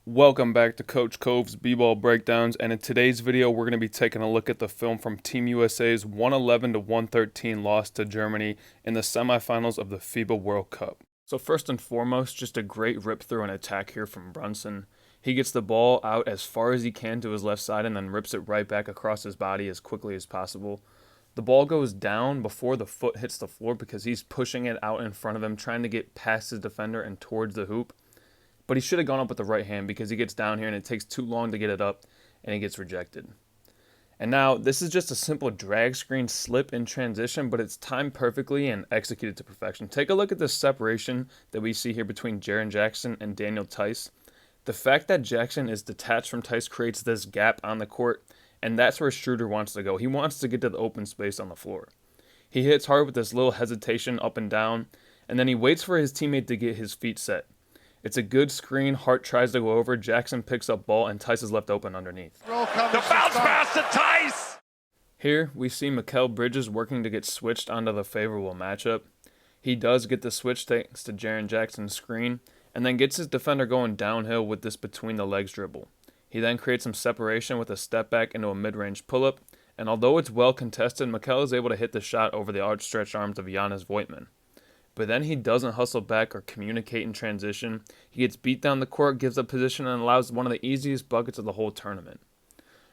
Welcome back to Coach Cove's B-Ball Breakdowns, and in today's video we're going to be taking a look at the film from Team USA's 111-113 loss to Germany in the semifinals of the FIBA World Cup. So first and foremost, just a great rip through and attack here from Brunson. He gets the ball out as far as he can to his left side and then rips it right back across his body as quickly as possible. The ball goes down before the foot hits the floor because he's pushing it out in front of him, trying to get past his defender and towards the hoop. But he should have gone up with the right hand because he gets down here and it takes too long to get it up and he gets rejected. And now this is just a simple drag screen slip in transition, but it's timed perfectly and executed to perfection. Take a look at this separation that we see here between Jaren Jackson and Daniel Tice. The fact that Jackson is detached from Tice creates this gap on the court, and that's where Schroder wants to go. He wants to get to the open space on the floor. He hits hard with this little hesitation up and down, and then he waits for his teammate to get his feet set. It's a good screen. Hart tries to go over. Jackson picks up ball, and Tice is left open underneath. The bounce pass to Tice! Here, we see Mikal Bridges working to get switched onto the favorable matchup. He does get the switch thanks to Jaren Jackson's screen, and then gets his defender going downhill with this between-the-legs dribble. He then creates some separation with a step back into a mid-range pull-up, and although it's well contested, Mikal is able to hit the shot over the outstretched arms of Giannis Voigtman. But then he doesn't hustle back or communicate in transition. He gets beat down the court, gives up position, and allows one of the easiest buckets of the whole tournament.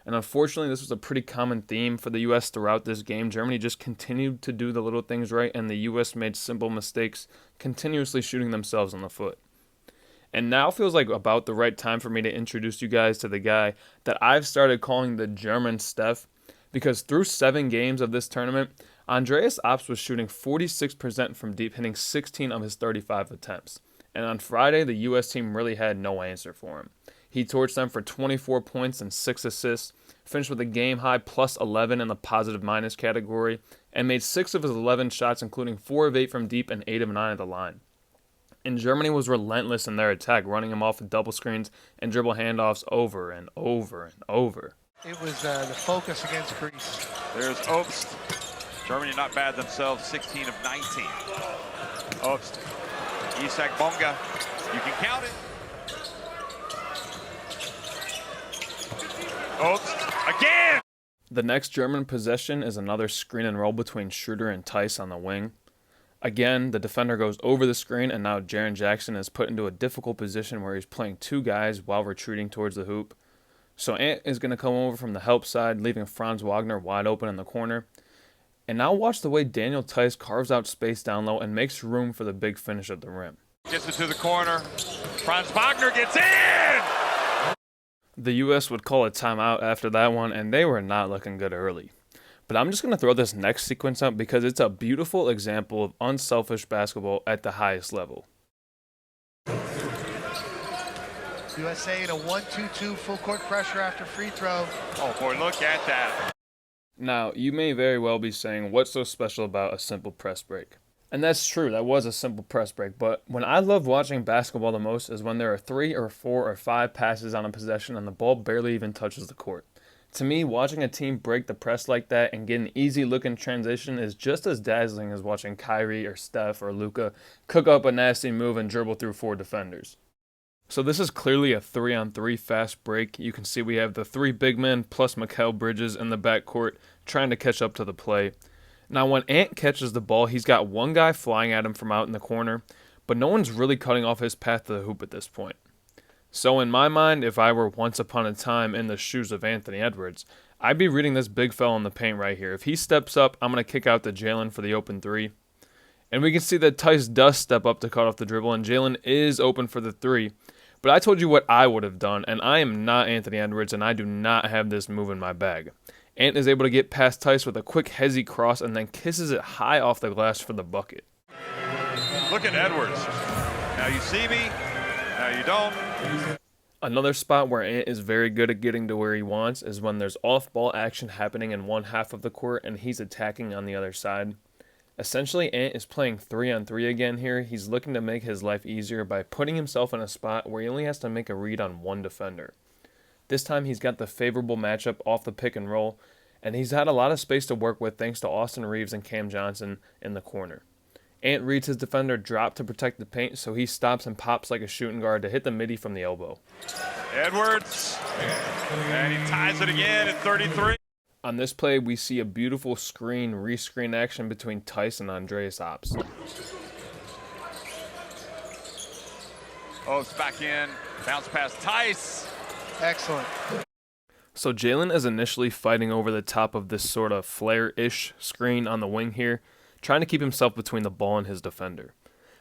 And unfortunately, this was a pretty common theme for the U.S. throughout this game. Germany just continued to do the little things right, and the U.S. made simple mistakes, continuously shooting themselves in the foot. And now feels like about the right time for me to introduce you guys to the guy that I've started calling the German Steph, because through 7 games of this tournament, Andreas Obst was shooting 46% from deep, hitting 16 of his 35 attempts. And on Friday, the U.S. team really had no answer for him. He torched them for 24 points and 6 assists, finished with a game-high plus 11 in the positive-minus category, and made 6 of his 11 shots, including 4 of 8 from deep and 8 of 9 at the line. And Germany was relentless in their attack, running him off with double screens and dribble handoffs over and over and over. It was the focus against Greece. There's Obst. Germany not bad themselves, 16 of 19. Obst. Isak Bonga. You can count it. Obst again! The next German possession is another screen and roll between Schroder and Tice on the wing. Again, the defender goes over the screen, and now Jaren Jackson is put into a difficult position where he's playing 2 guys while retreating towards the hoop. So Ant is going to come over from the help side, leaving Franz Wagner wide open in the corner. And now watch the way Daniel Tice carves out space down low and makes room for the big finish at the rim. Gets it to the corner. Franz Wagner gets in! The U.S. would call a timeout after that one, and they were not looking good early. But I'm just going to throw this next sequence up because it's a beautiful example of unselfish basketball at the highest level. USA in a 1-2-2 full court pressure after free throw. Oh boy, look at that. Now, you may very well be saying, what's so special about a simple press break? And that's true, that was a simple press break, but when I love watching basketball the most is when there are 3 or 4 or 5 passes on a possession and the ball barely even touches the court. To me, watching a team break the press like that and get an easy look in transition is just as dazzling as watching Kyrie or Steph or Luka cook up a nasty move and dribble through 4 defenders. So this is clearly a 3-on-3 fast break. You can see we have the 3 big men plus Mikal Bridges in the backcourt trying to catch up to the play. Now when Ant catches the ball, he's got 1 guy flying at him from out in the corner, but no one's really cutting off his path to the hoop at this point. So in my mind, if I were once upon a time in the shoes of Anthony Edwards, I'd be reading this big fella in the paint right here. If he steps up, I'm going to kick out to Jalen for the open 3. And we can see that Tice does step up to cut off the dribble, and Jalen is open for the 3. But I told you what I would have done, and I am not Anthony Edwards, and I do not have this move in my bag. Ant is able to get past Tice with a quick hezzy cross and then kisses it high off the glass for the bucket. Look at Edwards. Now you see me, now you don't. Another spot where Ant is very good at getting to where he wants is when there's off-ball action happening in one half of the court and he's attacking on the other side. Essentially, Ant is playing 3-on-3 again here. He's looking to make his life easier by putting himself in a spot where he only has to make a read on 1 defender. This time he's got the favorable matchup off the pick and roll, and he's had a lot of space to work with thanks to Austin Reeves and Cam Johnson in the corner. Ant reads his defender drop to protect the paint, so he stops and pops like a shooting guard to hit the midi from the elbow. Edwards, and he ties it again at 33. On this play, we see a beautiful re-screen action between Tice and Andreas Obst. Obst back in, bounce past Tice. Excellent. So Jalen is initially fighting over the top of this sort of flare-ish screen on the wing here, trying to keep himself between the ball and his defender.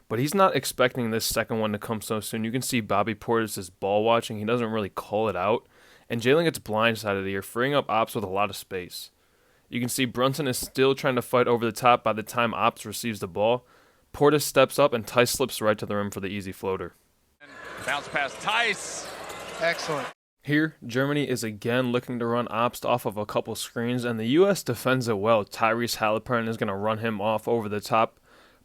But he's not expecting this second one to come so soon. You can see Bobby Portis is ball watching. He doesn't really call it out. And Jalen gets blindsided here, freeing up Obst with a lot of space. You can see Brunson is still trying to fight over the top by the time Obst receives the ball. Portis steps up and Tice slips right to the rim for the easy floater. Bounce past Tice. Excellent. Here, Germany is again looking to run Obst off of a couple screens, and the U.S. defends it well. Tyrese Haliburton is going to run him off over the top.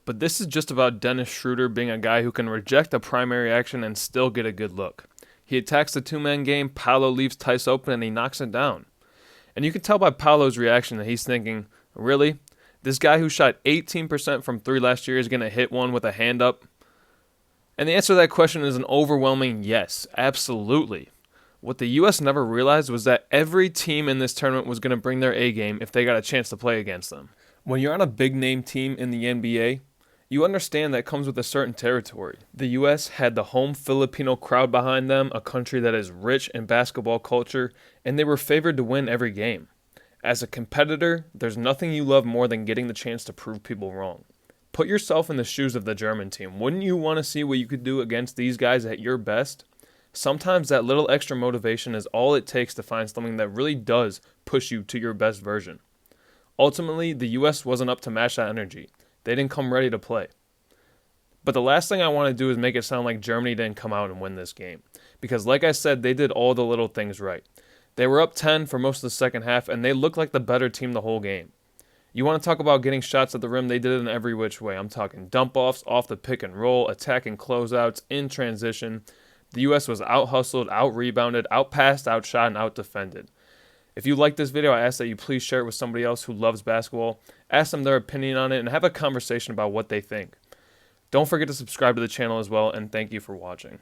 But this is just about Dennis Schroder being a guy who can reject a primary action and still get a good look. He attacks the two-man game, Paolo leaves Tice open, and he knocks it down. And you can tell by Paolo's reaction that he's thinking, really? This guy who shot 18% from three last year is going to hit one with a hand up? And the answer to that question is an overwhelming yes, absolutely. What the U.S. never realized was that every team in this tournament was going to bring their A game if they got a chance to play against them. When you're on a big-name team in the NBA, you understand that comes with a certain territory. The U.S. had the home Filipino crowd behind them, a country that is rich in basketball culture, and they were favored to win every game. As a competitor, there's nothing you love more than getting the chance to prove people wrong. Put yourself in the shoes of the German team. Wouldn't you want to see what you could do against these guys at your best? Sometimes that little extra motivation is all it takes to find something that really does push you to your best version. Ultimately, the U.S. wasn't up to match that energy. They didn't come ready to play. But the last thing I want to do is make it sound like Germany didn't come out and win this game. Because like I said, they did all the little things right. They were up 10 for most of the second half, and they looked like the better team the whole game. You want to talk about getting shots at the rim, they did it in every which way. I'm talking dump-offs, off the pick and roll, attacking closeouts, in transition. The U.S. was out-hustled, out-rebounded, out-passed, outshot, and out-defended. If you like this video, I ask that you please share it with somebody else who loves basketball. Ask them their opinion on it and have a conversation about what they think. Don't forget to subscribe to the channel as well, and thank you for watching.